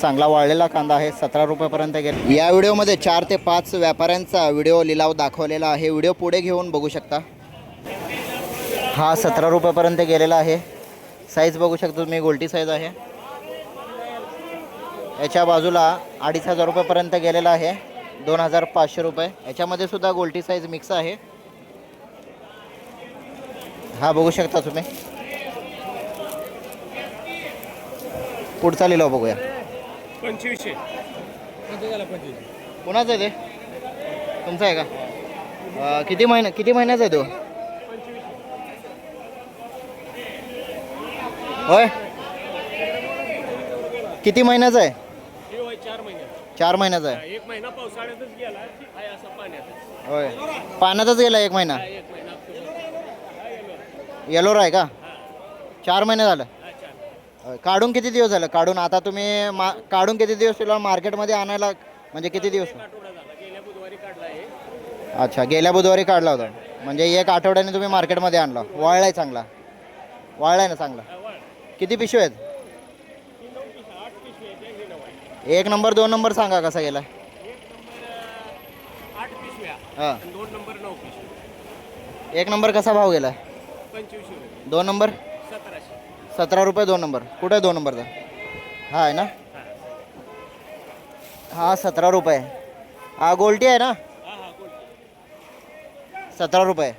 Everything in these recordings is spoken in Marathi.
चांगला वाळलेला कांदा आहे, 17 रुपयापर्यंत गेला. या व्हिडिओमध्ये 4 ते 5 व्यापाऱ्यांचा व्हिडिओ लिलाव दाखवलेला आहे. व्हिडिओ पुढे घेऊन बघू शकता. हा 17 रुपयापर्यंत गेलेला आहे. साईज बघू शकता तुम्ही, गोल्टी साईज आहे. याच्या बाजूला 2500 रुपयापर्यंत गेलेला आहे, 2500 रुपये. याच्यामध्ये सुद्धा गोल्टी साईज मिक्स आहे. हा बघू शकता तुम्ही. पुढचा लिलाव बघूया. 2500 कोणाचं आहे ते? तुमचं आहे का? किती महिन्याचा आहे तो? होय, किती महिन्याचा आहे? 4 महिन्याचा आहे. 1 महिना पावसाळ्यातच गेला आहे, असं पाण्यातच. होय, पाण्यातच गेला 1 महिना. येलोरा आहे का? 4 महिने झालं. काढून किती दिवस झालं? काढून आता तुम्ही काढून किती दिवस तुला मार्केटमध्ये आणायला, म्हणजे किती दिवस? गेल्या बुधवारी काढला आहे. अच्छा, गेल्या बुधवारी काढला होता, म्हणजे 1 आठवड्याने तुम्ही मार्केटमध्ये आणला. वाळलाय चांगला? वाळलाय ना चांगला? किती पिशवे आहेत? 1 नंबर 2 नंबर सांगा कसा गेला? 8 पिशव्या हां. 2 नंबर 9 पिशव्या. 1 नंबर कसा भाव गेला? 2500 रुपये. 2 नंबर 1700. 17 रुपये 2 नंबर. कुठे आहे 2 नंबरचा? हा आहे ना? हा 17 रुपये. हा गोल्टी आहे ना? 17 रुपये.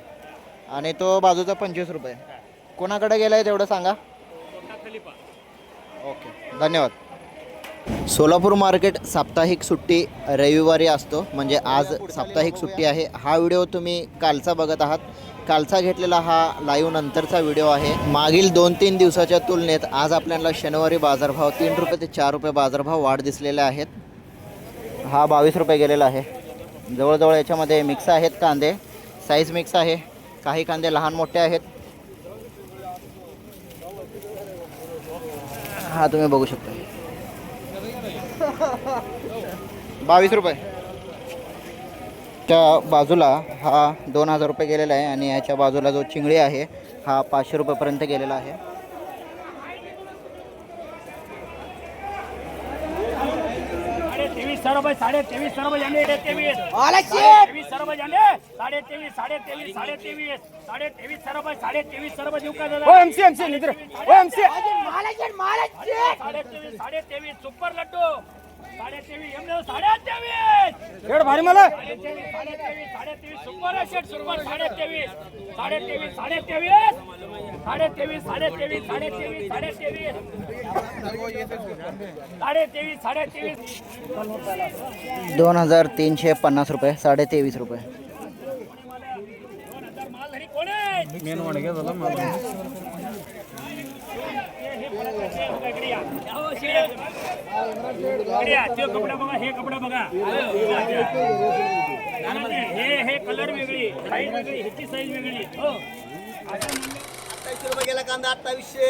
आणि तो बाजूचा 25 रुपये. कोणाकडे गेला आहे तेवढं सांगा. ओके, धन्यवाद. सोलापूर मार्केट साप्ताहिक सुट्टी रविवारी असतो, म्हणजे आज साप्ताहिक सुट्टी आहे. हा व्हिडिओ तुम्ही कालचा बघत आहात. कालचा घेतलेला हा लाईव्ह नंतरचा व्हिडिओ आहे. मागील 2-3 दिवसाच्या तुलनेत आज आपल्याला शनिवारी बाजारभाव 3 रुपये ते 4 रुपये बाजारभाव वाढ दिसलेले आहेत. हा 22 रुपये गेलेला आहे. जवळजवळ याच्यामध्ये मिक्स आहेत कांदे, साईज मिक्स आहे. काही कांदे लहान मोठे आहेत. हा तुम्ही बघू शकता. 22 रुपये. त्या बाजूला हा 2000 रुपये गेलेला आहे, आणि याच्या बाजूला जो चिंगळी आहे हा 500 रुपयापर्यंत गेलेला आहे. ₹23 ₹23 रुपये जाने 23 ₹23 रुपये जाने 23 23 23 ₹23 रुपये 23 रुपये देऊ का दादा? ओ एमसी इधर ओ एमसी मालक 23 सुपर लड्डू 23 एमने 23 रेड भारी मला 23 सुपर आहे शेट सुपर 23 2350 रुपये 23.5 रुपये. मेन वाडगे झाला मला कपडा बघा, हे कपडा बघा, हे कलर वेगळी, साईज वेगळी, ह्याची साईज वेगळी. 28 रुपये गेला कांदा. 2800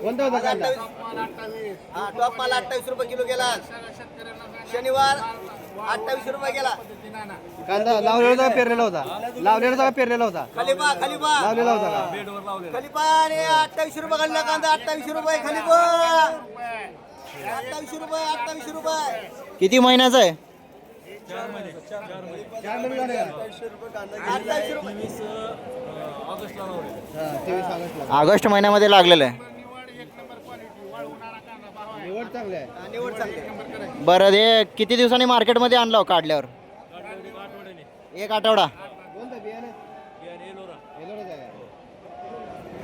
कोणता होता कांदा? हा टॉप माल 28 रुपये किलो गेला. शनिवार 28 रुपये गेला कांदा. लावलेला जागा पेरलेला होता, लावलेला जागा पेरलेला होता. खलिफा लावलेला होता का? खलिफा आणि 28 रुपये घालला कांदा. 28 रुपये खलिफा. 28 रुपये 28 रुपये. किती महिन्याचा आहे? 4 महिने. 28 रुपये ऑगस्ट महिन्यामध्ये लागलेलं आहे. निवड चांगली आहे. बरं, हे किती दिवसांनी मार्केटमध्ये आणलं काढल्यावर? 1 आठवडा.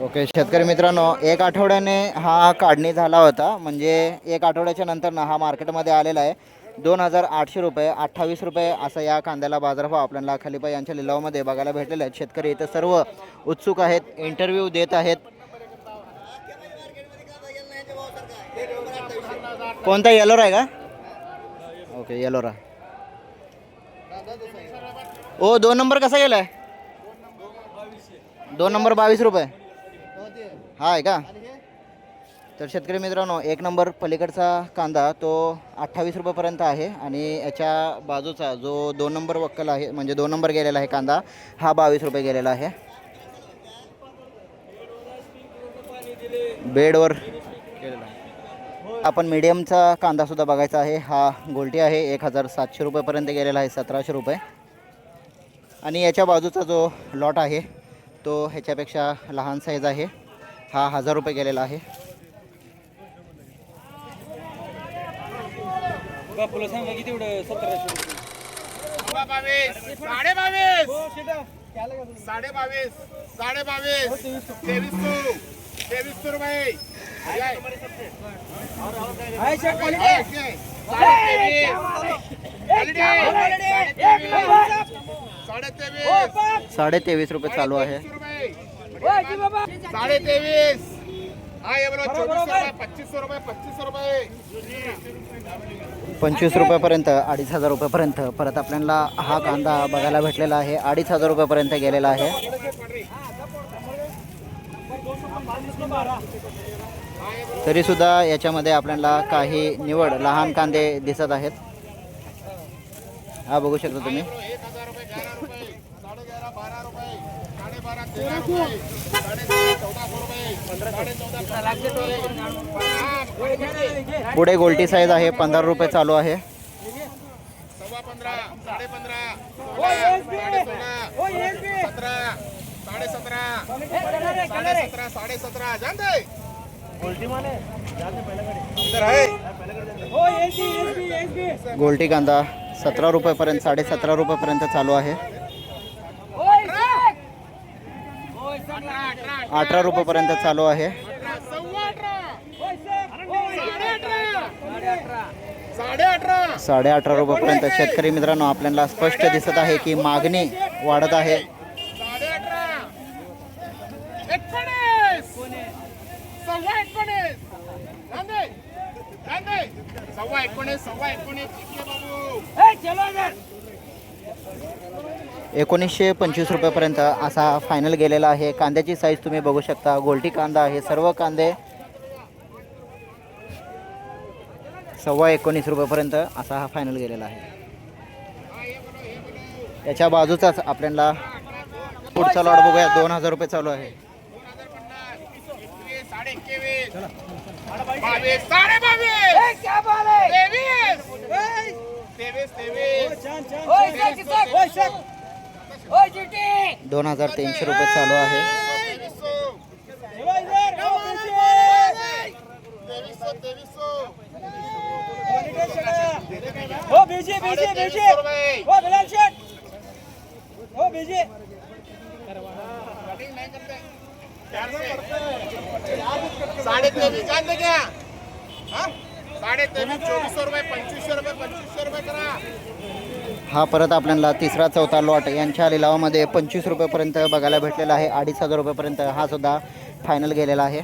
ओके शेतकरी मित्रांनो, 1 आठवड्याने हा काढणी झाला होता, म्हणजे 1 आठवड्याच्या नंतर ना हा मार्केटमध्ये आलेला आहे. 2800 रुपये 28 रुपये असं या कांद्याला बाजारभाव आपल्याला खलिफा यांच्या लिलावामध्ये बघायला भेटलेले आहेत. शेतकरी इथं सर्व उत्सुक आहेत, इंटरव्ह्यू देत आहेत. कोणता येलोरा आहे का? ओके येलोरा. ओ 2 नंबर कसा गेलाय? 2 नंबर 22 रुपये. हा आहे का? तर शेतकरी मित्रांनो, 1 नंबर पलीकडचा कांदा तो 28 रुपयेपर्यंत आहे, आणि याच्या बाजूचा जो 2 नंबर वक्कल आहे, म्हणजे 2 नंबर गेलेला आहे कांदा, हा 22 रुपये गेलेला आहे. बेडवर केलेला आहे. आपण मीडियमचा कांदासुद्धा बघायचा आहे. हा गोल्टी आहे 1700 रुपयेपर्यंत गेलेला आहे, 1700 रुपये. आणि याच्या बाजूचा जो लॉट आहे तो ह्याच्यापेक्षा लहान साईज आहे. हा 1000 रुपये गेलेला आहे. बापूला सांगा किती एवढं 1700 22 2300 रुपये. साढ़े 23 रुपये चालू आहे. 23.5. हा ये बोलो 2400 रुपये 2500 रुपये 25 रुपयापर्यंत 2500 रुपयापर्यंत. परत आपल्याला हा कांदा बघायला भेटलेला आहे 2500 रुपयापर्यंत गेलेला आहे. तरीसुद्धा याच्यामध्ये आपल्याला काही निवड लहान कांदे दिसत आहेत. हा बघू शकता तुम्ही. 1000 रुपये 11 रुपये 11.5 12 रुपये 12.5 13 रुपये 14.5 रुपये 14.5 पुढे गोल्टी साईज आहे 15 रुपये चालू आहे. 15.5 15.5 16 17 17 17 जान दे गोल्टी कांदा 17 रुपयापर्यंत 17.5 रुपयापर्यंत चालू आहे. 18 रुपयापर्यंत चालू आहे. 18.5 रुपयापर्यंत. शेतकरी मित्रांनो आपल्याला स्पष्ट दिसत आहे की मागणी वाढत आहे. 1925 रुपयापर्यंत असा फायनल गेलेला आहे. कांद्याची साईज तुम्ही बघू शकता. गोल्टी कांदा आहे. सर्व कांदे 19.25 रुपयापर्यंत असा हा फायनल गेलेला आहे. याच्या बाजूचाच आपल्याला पुढचा लॉट बघूया. 2000 रुपये चालू आहे. 2300 रुपये चालू आहे. 23.5 जान दे क्या 23.5 2400 रुपये 2500 रुपये 2500 रुपये करा. हा परत आपल्याला तिसरा चौथा लॉट यांच्या लिलावामध्ये 25 रुपयापर्यंत बघायला भेटलेला आहे. 2500 रुपयापर्यंत हा सुद्धा फायनल गेलेला आहे.